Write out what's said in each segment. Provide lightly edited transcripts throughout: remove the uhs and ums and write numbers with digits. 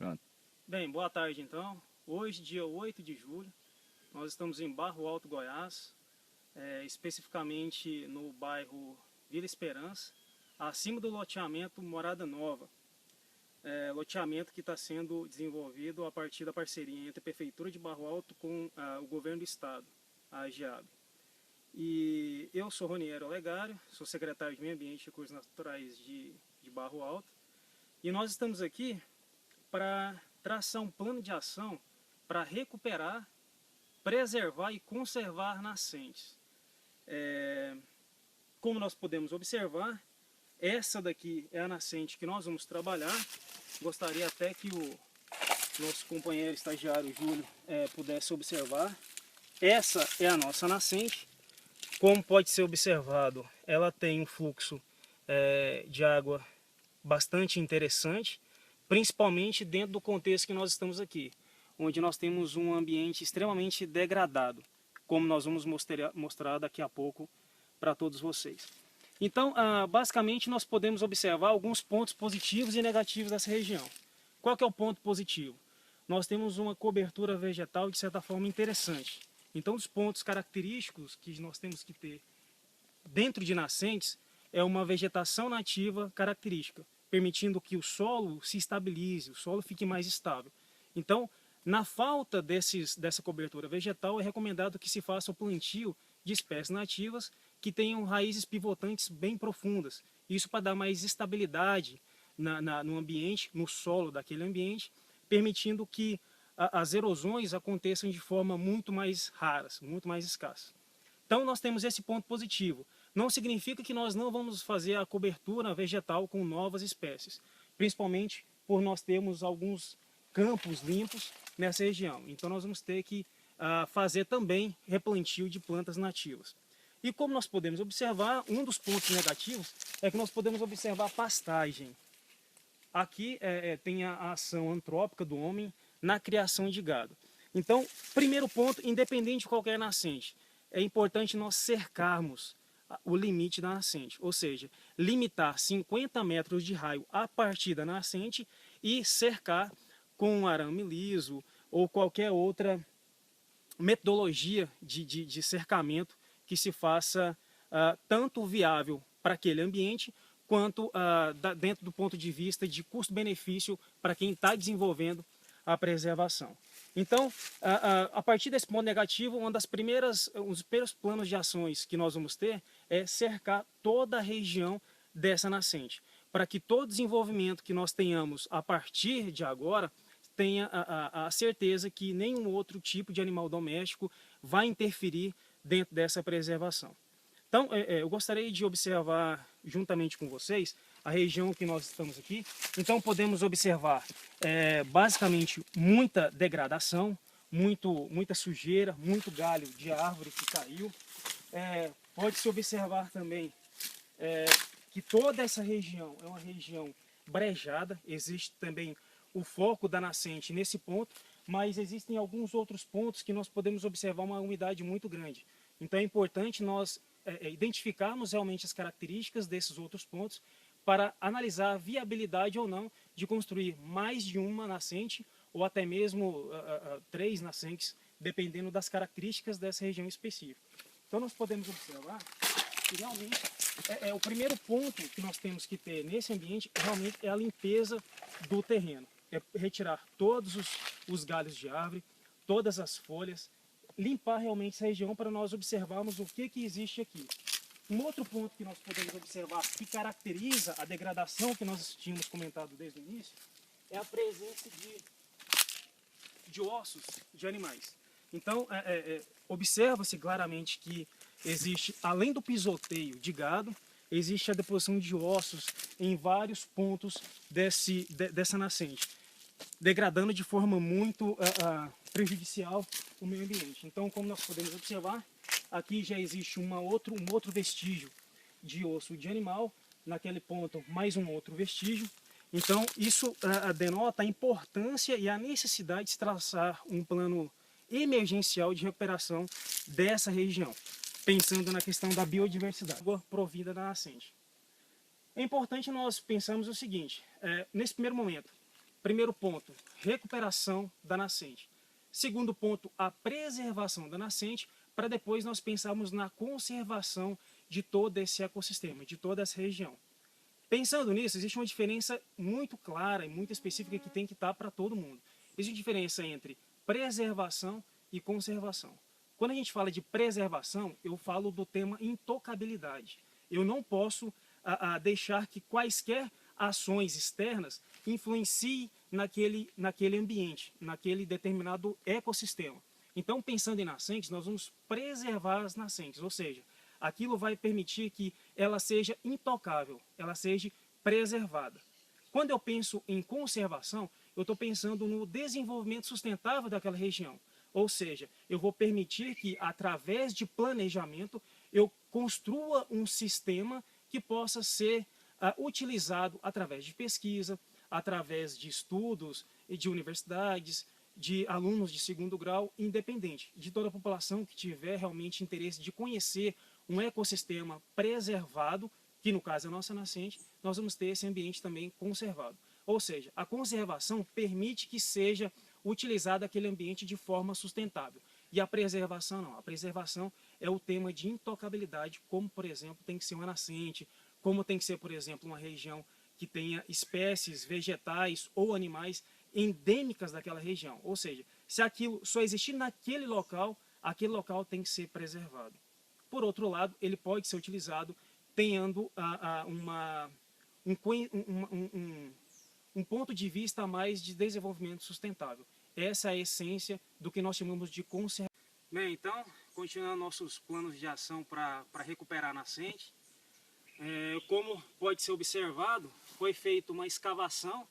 Pronto. Bem, boa tarde então. Hoje, dia 8 de julho, nós estamos em Barro Alto, Goiás, especificamente no bairro Vila Esperança, acima do loteamento Morada Nova. Loteamento que está sendo desenvolvido a partir da parceria entre a Prefeitura de Barro Alto com o Governo do Estado, a AGEAB. E eu sou Roniero Olegário, sou secretário de Meio Ambiente e Recursos Naturais de Barro Alto. E nós estamos aqui para traçar um plano de ação para recuperar, preservar e conservar nascentes. Como nós podemos observar, essa daqui é a nascente que nós vamos trabalhar. Gostaria até que o nosso companheiro estagiário Júlio pudesse observar. Essa é a nossa nascente. Como pode ser observado, ela tem um fluxo de água bastante interessante, principalmente dentro do contexto que nós estamos aqui, onde nós temos um ambiente extremamente degradado, como nós vamos mostrar daqui a pouco para todos vocês. Então, basicamente, nós podemos observar alguns pontos positivos e negativos dessa região. Qual que é o ponto positivo? Nós temos uma cobertura vegetal, de certa forma, interessante. Então, os pontos característicos que nós temos que ter dentro de nascentes é uma vegetação nativa característica, permitindo que o solo se estabilize, o solo fique mais estável. Então, na falta dessa cobertura vegetal, é recomendado que se faça o plantio de espécies nativas que tenham raízes pivotantes bem profundas. Isso para dar mais estabilidade no ambiente, no solo daquele ambiente, permitindo que as erosões aconteçam de forma muito mais raras, muito mais escassas. Então nós temos esse ponto positivo. Não significa que nós não vamos fazer a cobertura vegetal com novas espécies, principalmente por nós termos alguns campos limpos nessa região. Então nós vamos ter que fazer também replantio de plantas nativas. E como nós podemos observar, um dos pontos negativos é que nós podemos observar a pastagem. Aqui tem a ação antrópica do homem na criação de gado. Então, primeiro ponto, independente de qualquer nascente, é importante nós cercarmos o limite da nascente, ou seja, limitar 50 metros de raio a partir da nascente e cercar com um arame liso ou qualquer outra metodologia de cercamento que se faça tanto viável para aquele ambiente, quanto dentro do ponto de vista de custo-benefício para quem está desenvolvendo a preservação. Então, a partir desse ponto negativo, um dos primeiros planos de ações que nós vamos ter é cercar toda a região dessa nascente, para que todo desenvolvimento que nós tenhamos a partir de agora tenha a certeza que nenhum outro tipo de animal doméstico vai interferir dentro dessa preservação. Então, eu gostaria de observar juntamente com vocês a região que nós estamos aqui. Então, podemos observar basicamente muita degradação, muita sujeira, muito galho de árvore que caiu. Pode-se observar também que toda essa região é uma região brejada. Existe também o foco da nascente nesse ponto, mas existem alguns outros pontos que nós podemos observar uma umidade muito grande. Então é importante nós identificarmos realmente as características desses outros pontos para analisar a viabilidade ou não de construir mais de uma nascente ou até mesmo 3 nascentes, dependendo das características dessa região específica. Então nós podemos observar que realmente o primeiro ponto que nós temos que ter nesse ambiente realmente é a limpeza do terreno. É retirar todos os galhos de árvore, todas as folhas, limpar realmente essa região para nós observarmos o que existe aqui. Um outro ponto que nós podemos observar que caracteriza a degradação que nós tínhamos comentado desde o início é a presença de ossos de animais. Então, observa-se claramente que existe, além do pisoteio de gado, existe a deposição de ossos em vários pontos dessa nascente, degradando de forma muito prejudicial o meio ambiente. Então, como nós podemos observar, aqui já existe um outro vestígio de osso de animal, naquele ponto mais um outro vestígio. Então, isso denota a importância e a necessidade de se traçar um plano emergencial de recuperação dessa região, pensando na questão da biodiversidade provida da nascente. É importante nós pensarmos o seguinte, nesse primeiro momento, primeiro ponto, recuperação da nascente. Segundo ponto, a preservação da nascente, para depois nós pensarmos na conservação de todo esse ecossistema, de toda essa região. Pensando nisso, existe uma diferença muito clara e muito específica que tem que estar para todo mundo. Existe diferença entre preservação e conservação. Quando a gente fala de preservação, eu falo do tema intocabilidade. Eu não posso deixar que quaisquer ações externas influenciem naquele ambiente, naquele determinado ecossistema. Então, pensando em nascentes, nós vamos preservar as nascentes, ou seja, aquilo vai permitir que ela seja intocável, ela seja preservada. Quando eu penso em conservação, eu estou pensando no desenvolvimento sustentável daquela região. Ou seja, eu vou permitir que, através de planejamento, eu construa um sistema que possa ser utilizado através de pesquisa, através de estudos de universidades, de alunos de segundo grau, independente de toda a população que tiver realmente interesse de conhecer um ecossistema preservado, que no caso é a nossa nascente, nós vamos ter esse ambiente também conservado. Ou seja, a conservação permite que seja utilizado aquele ambiente de forma sustentável. E a preservação não. A preservação é o tema de intocabilidade, como, por exemplo, tem que ser uma nascente, como tem que ser, por exemplo, uma região que tenha espécies vegetais ou animais endêmicas daquela região. Ou seja, se aquilo só existir naquele local, aquele local tem que ser preservado. Por outro lado, ele pode ser utilizado tendo um ponto de vista a mais de desenvolvimento sustentável. Essa é a essência do que nós chamamos de conservação. Bem, então, continuando nossos planos de ação para recuperar a nascente, como pode ser observado, foi feita uma escavação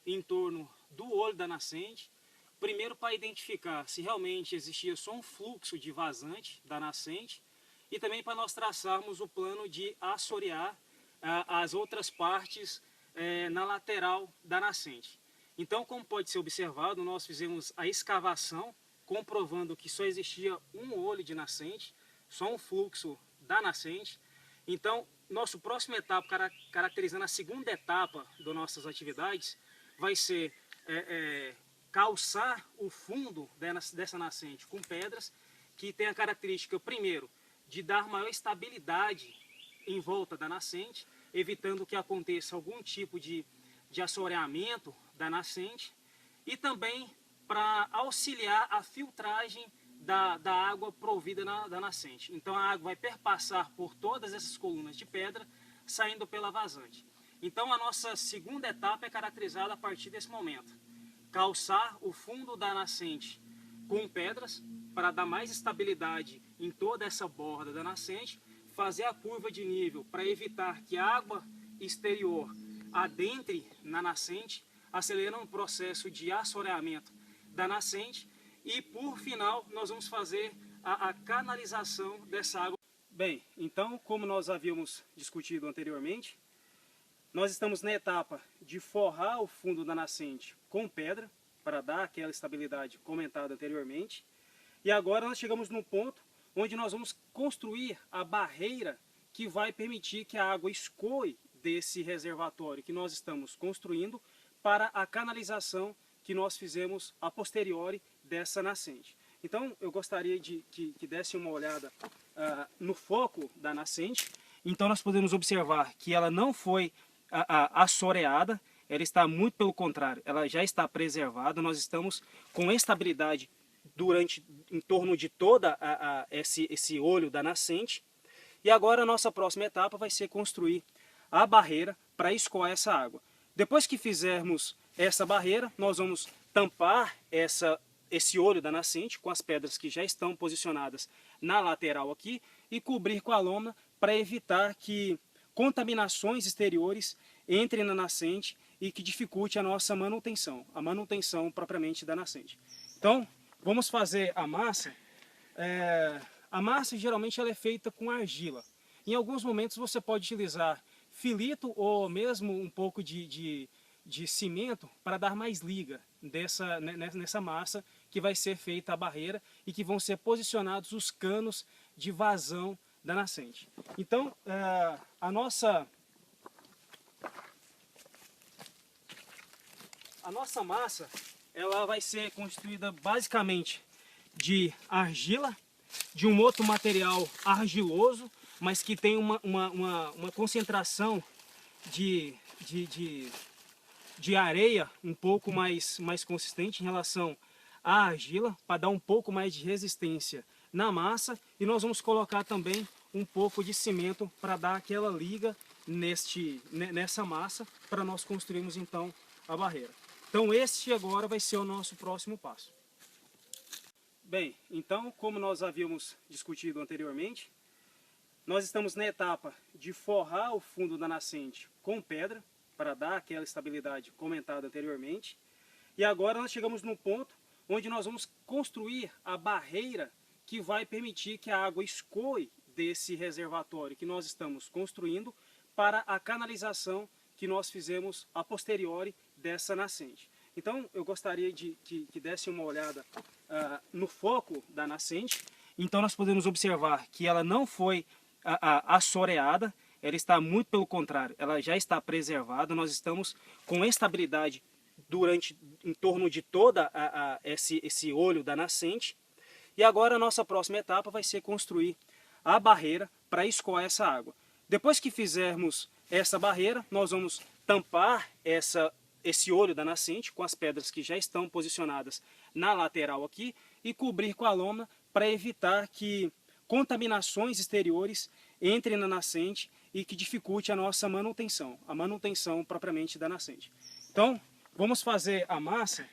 em torno do olho da nascente, primeiro para identificar se realmente existia só um fluxo de vazante da nascente, e também para nós traçarmos o plano de assorear as outras partes na lateral da nascente. Então, como pode ser observado, nós fizemos a escavação, comprovando que só existia um olho de nascente, só um fluxo da nascente. Então, nossa próxima etapa, caracterizando a segunda etapa das nossas atividades, vai ser calçar o fundo dessa nascente com pedras, que tem a característica, primeiro, de dar maior estabilidade em volta da nascente, evitando que aconteça algum tipo de assoreamento da nascente, e também para auxiliar a filtragem da água provida da nascente. Então a água vai perpassar por todas essas colunas de pedra, saindo pela vazante. Então a nossa segunda etapa é caracterizada a partir desse momento. Calçar o fundo da nascente com pedras, para dar mais estabilidade em toda essa borda da nascente, fazer a curva de nível para evitar que a água exterior adentre na nascente, acelerando o processo de assoreamento da nascente, e por final nós vamos fazer a canalização dessa água. Bem, então, como nós havíamos discutido anteriormente, nós estamos na etapa de forrar o fundo da nascente com pedra, para dar aquela estabilidade comentada anteriormente. E agora nós chegamos no ponto onde nós vamos construir a barreira que vai permitir que a água escoe desse reservatório que nós estamos construindo para a canalização que nós fizemos a posteriori dessa nascente. Então eu gostaria que desse uma olhada no foco da nascente. Então nós podemos observar que ela não foi assoreada, ela está muito pelo contrário, ela já está preservada. Nós estamos com estabilidade em torno de toda esse olho da nascente. E agora a nossa próxima etapa vai ser construir a barreira para escoar essa água. Depois que fizermos essa barreira, nós vamos tampar esse olho da nascente com as pedras que já estão posicionadas na lateral aqui e cobrir com a lona para evitar que contaminações exteriores entrem na nascente e que dificulte a nossa manutenção, a manutenção propriamente da nascente. Então, vamos fazer a massa. A massa geralmente ela é feita com argila. Em alguns momentos você pode utilizar filito ou mesmo um pouco de cimento para dar mais liga nessa massa que vai ser feita a barreira e que vão ser posicionados os canos de vazão da nascente. Então, a nossa a nossa massa ela vai ser constituída basicamente de argila, de um outro material argiloso, mas que tem uma concentração de, de, de, de areia um pouco mais consistente em relação à argila, para dar um pouco mais de resistência na massa. E nós vamos colocar também um pouco de cimento para dar aquela liga nessa massa, para nós construirmos então a barreira. Então este agora vai ser o nosso próximo passo. Bem, então como nós havíamos discutido anteriormente, nós estamos na etapa de forrar o fundo da nascente com pedra, para dar aquela estabilidade comentada anteriormente. E agora nós chegamos no ponto onde nós vamos construir a barreira que vai permitir que a água escoe desse reservatório que nós estamos construindo para a canalização que nós fizemos a posteriori dessa nascente. Então eu gostaria que desse uma olhada no foco da nascente. Então nós podemos observar que ela não foi assoreada, ela está muito pelo contrário, ela já está preservada. Nós estamos com estabilidade em torno de toda esse olho da nascente. E agora a nossa próxima etapa vai ser construir a barreira para escoar essa água. Depois que fizermos essa barreira, nós vamos tampar esse olho da nascente com as pedras que já estão posicionadas na lateral aqui e cobrir com a lona para evitar que contaminações exteriores entrem na nascente e que dificulte a nossa manutenção, a manutenção propriamente da nascente. Então, vamos fazer a massa.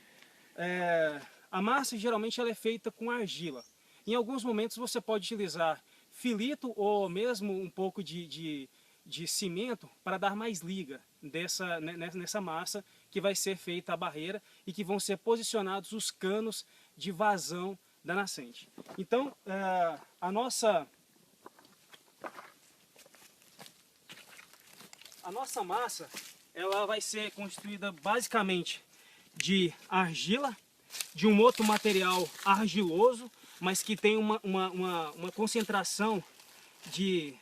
A massa geralmente ela é feita com argila. Em alguns momentos você pode utilizar filito ou mesmo um pouco de cimento para dar mais liga nessa massa que vai ser feita a barreira e que vão ser posicionados os canos de vazão da nascente. Então, a nossa massa ela vai ser constituída basicamente de argila, de um outro material argiloso, mas que tem uma concentração de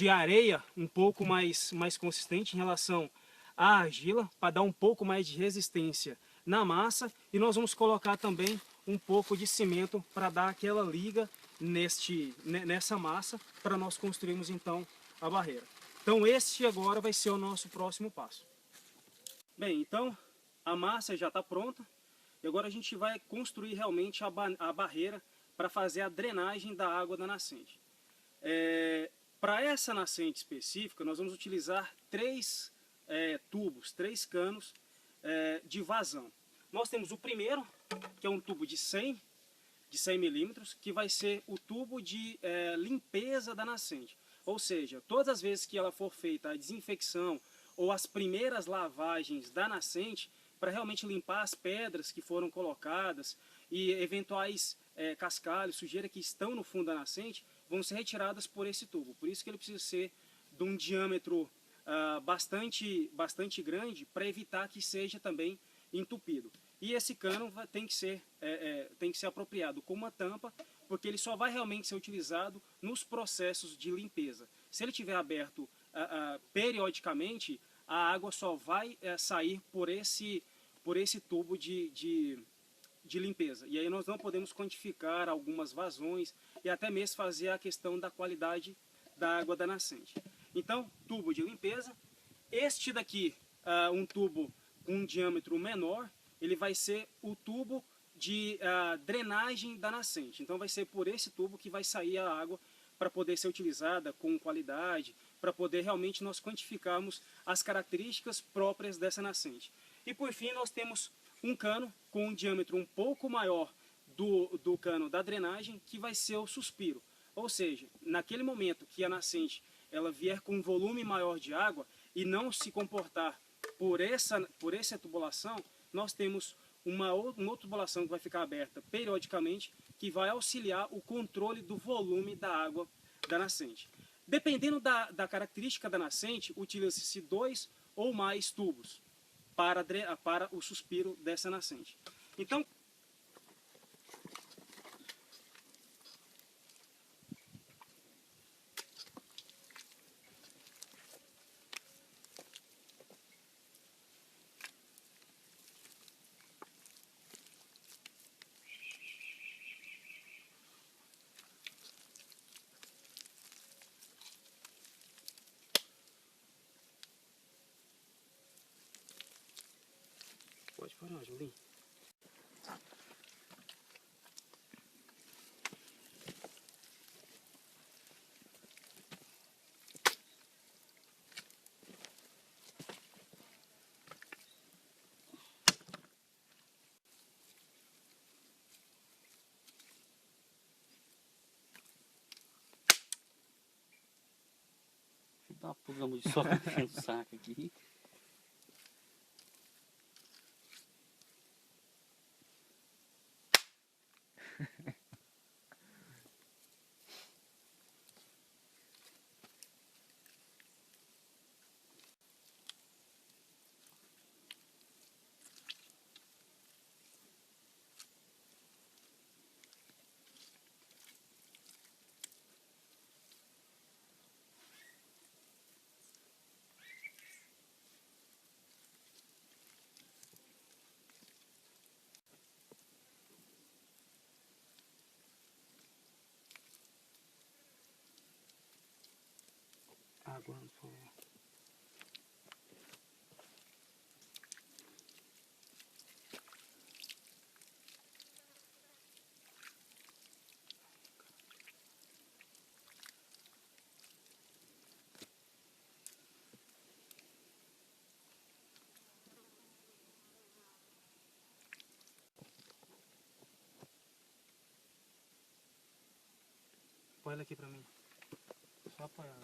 areia um pouco mais consistente em relação à argila, para dar um pouco mais de resistência na massa. E nós vamos colocar também um pouco de cimento para dar aquela liga nessa massa, para nós construirmos então a barreira. Então este agora vai ser o nosso próximo passo. Bem, então a massa já está pronta e agora a gente vai construir realmente a barreira para fazer a drenagem da água da nascente. Para essa nascente específica, nós vamos utilizar três canos de vazão. Nós temos o primeiro, que é um tubo de 100 milímetros, que vai ser o tubo de limpeza da nascente. Ou seja, todas as vezes que ela for feita a desinfecção ou as primeiras lavagens da nascente, para realmente limpar as pedras que foram colocadas e eventuais cascalhos, sujeira que estão no fundo da nascente, vão ser retiradas por esse tubo. Por isso que ele precisa ser de um diâmetro bastante grande, para evitar que seja também entupido. E esse cano tem que ser apropriado com uma tampa, porque ele só vai realmente ser utilizado nos processos de limpeza. Se ele estiver aberto periodicamente, a água só vai sair por esse tubo de limpeza. E aí nós não podemos quantificar algumas vazões e até mesmo fazer a questão da qualidade da água da nascente. Então, tubo de limpeza. Este daqui, um tubo com um diâmetro menor, ele vai ser o tubo de drenagem da nascente. Então vai ser por esse tubo que vai sair a água para poder ser utilizada com qualidade, para poder realmente nós quantificarmos as características próprias dessa nascente. E por fim nós temos um cano com um diâmetro um pouco maior do cano da drenagem, que vai ser o suspiro. Ou seja, naquele momento que a nascente ela vier com um volume maior de água e não se comportar por essa tubulação, nós temos uma outra tubulação que vai ficar aberta periodicamente, que vai auxiliar o controle do volume da água da nascente. Dependendo da característica da nascente, utiliza-se 2 ou mais tubos para o suspiro dessa nascente. Então, Pode parar, Julinho. Dá uma pulgamos de soca enchendo o saco aqui. Água, por favor. Põe ela aqui pra mim. Só apoiar.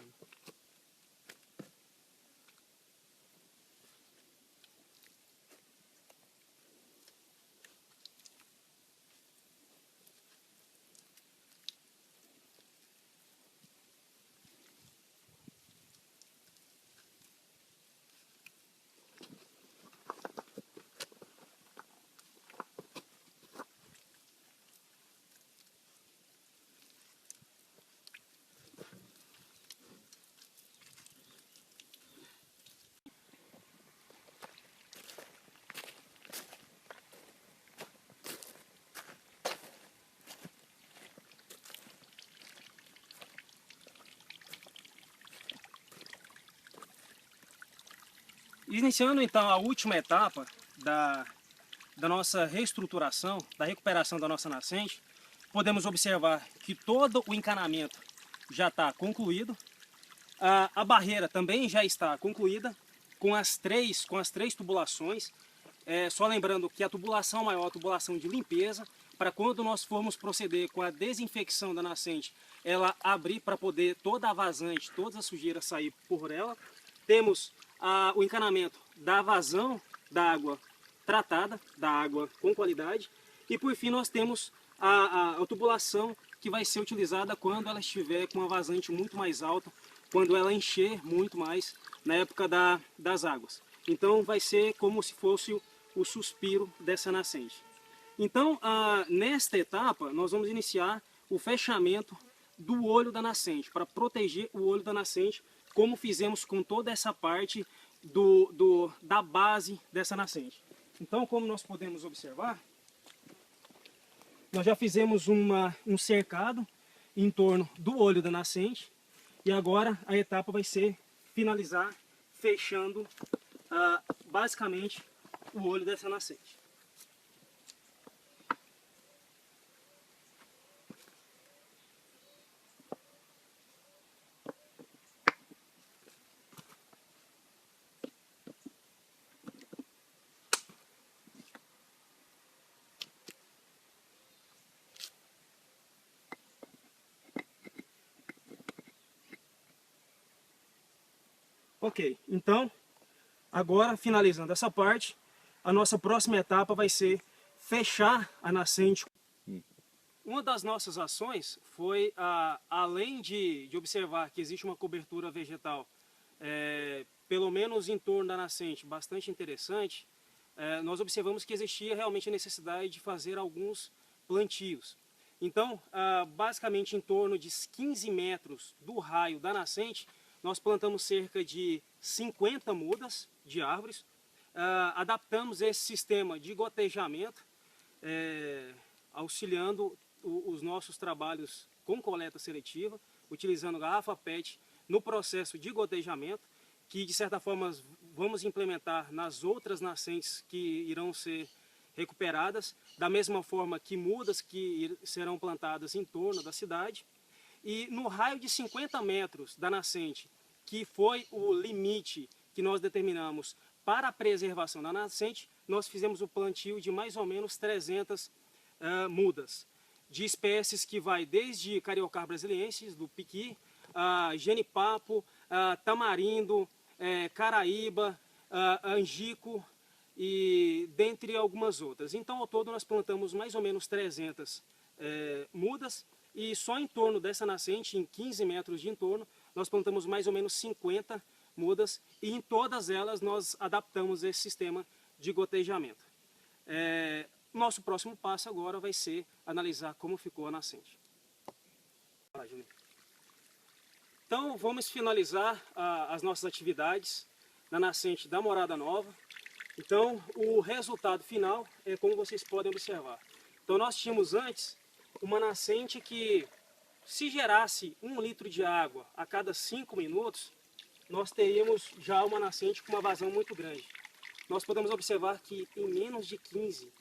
Iniciando então a última etapa da nossa reestruturação, da recuperação da nossa nascente, podemos observar que todo o encanamento já está concluído, a barreira também já está concluída com as três tubulações, só lembrando que a tubulação maior é a tubulação de limpeza, para quando nós formos proceder com a desinfecção da nascente, ela abrir para poder toda a vazante, toda a sujeira sair por ela. Temos o encanamento da vazão da água tratada, da água com qualidade. E por fim nós temos a tubulação que vai ser utilizada quando ela estiver com uma vazante muito mais alta, quando ela encher muito mais na época das águas. Então vai ser como se fosse o suspiro dessa nascente. Então nesta etapa nós vamos iniciar o fechamento do olho da nascente, para proteger o olho da nascente, como fizemos com toda essa parte da base dessa nascente. Então, como nós podemos observar, nós já fizemos um cercado em torno do olho da nascente, e agora a etapa vai ser finalizar fechando basicamente o olho dessa nascente. Ok, então, agora finalizando essa parte, a nossa próxima etapa vai ser fechar a nascente. Uma das nossas ações foi, além de observar que existe uma cobertura vegetal, pelo menos em torno da nascente, bastante interessante, nós observamos que existia realmente a necessidade de fazer alguns plantios. Então, basicamente em torno de 15 metros do raio da nascente, nós plantamos cerca de 50 mudas de árvores, adaptamos esse sistema de gotejamento, auxiliando os nossos trabalhos com coleta seletiva, utilizando garrafa PET no processo de gotejamento, que de certa forma vamos implementar nas outras nascentes que irão ser recuperadas, da mesma forma que mudas que serão plantadas em torno da cidade. E no raio de 50 metros da nascente, que foi o limite que nós determinamos para a preservação da nascente, nós fizemos o plantio de mais ou menos 300 mudas, de espécies que vai desde Cariocar brasiliensis, do piqui, genipapo, tamarindo, caraíba, angico e dentre algumas outras. Então, ao todo, nós plantamos mais ou menos 300 mudas, e só em torno dessa nascente, em 15 metros de entorno, nós plantamos mais ou menos 50 mudas, e em todas elas nós adaptamos esse sistema de gotejamento. Nosso próximo passo agora vai ser analisar como ficou a nascente. Então vamos finalizar as nossas atividades na nascente da Morada Nova. Então o resultado final é como vocês podem observar. Então nós tínhamos antes uma nascente que, se gerasse 1 litro de água a cada 5 minutos, nós teríamos já uma nascente com uma vazão muito grande. Nós podemos observar que em menos de 15,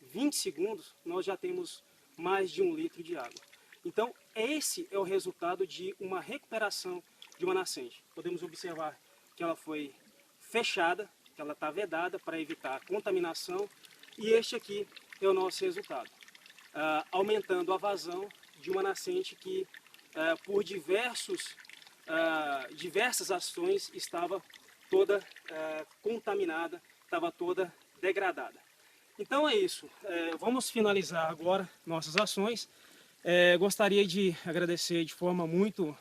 20 segundos, nós já temos mais de 1 litro de água. Então, esse é o resultado de uma recuperação de uma nascente. Podemos observar que ela foi fechada, que ela está vedada para evitar a contaminação, e este aqui é o nosso resultado. Aumentando a vazão de uma nascente que, por diversas ações, estava toda contaminada, estava toda degradada. Então é isso, vamos finalizar agora nossas ações. Gostaria de agradecer de forma muito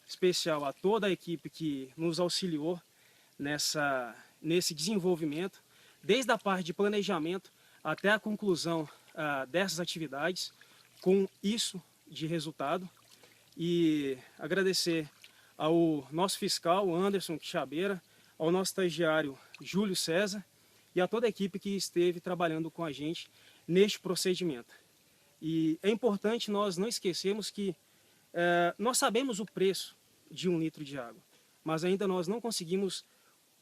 especial a toda a equipe que nos auxiliou nesse desenvolvimento, desde a parte de planejamento até a conclusão dessas atividades, com isso de resultado. E agradecer ao nosso fiscal, Anderson Quixabeira, ao nosso estagiário, Júlio César, e a toda a equipe que esteve trabalhando com a gente neste procedimento. E é importante nós não esquecermos que nós sabemos o preço de 1 litro de água, mas ainda nós não conseguimos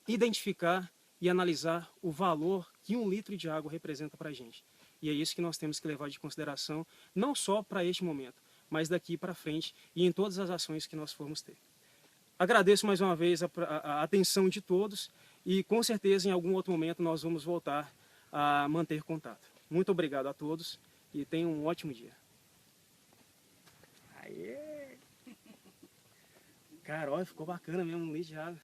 identificar e analisar o valor que 1 litro de água representa para a gente. E é isso que nós temos que levar de consideração, não só para este momento, mas daqui para frente e em todas as ações que nós formos ter. Agradeço mais uma vez a atenção de todos e com certeza em algum outro momento nós vamos voltar a manter contato. Muito obrigado a todos e tenham um ótimo dia. Aê! Cara, olha, ficou bacana mesmo, um litro de água.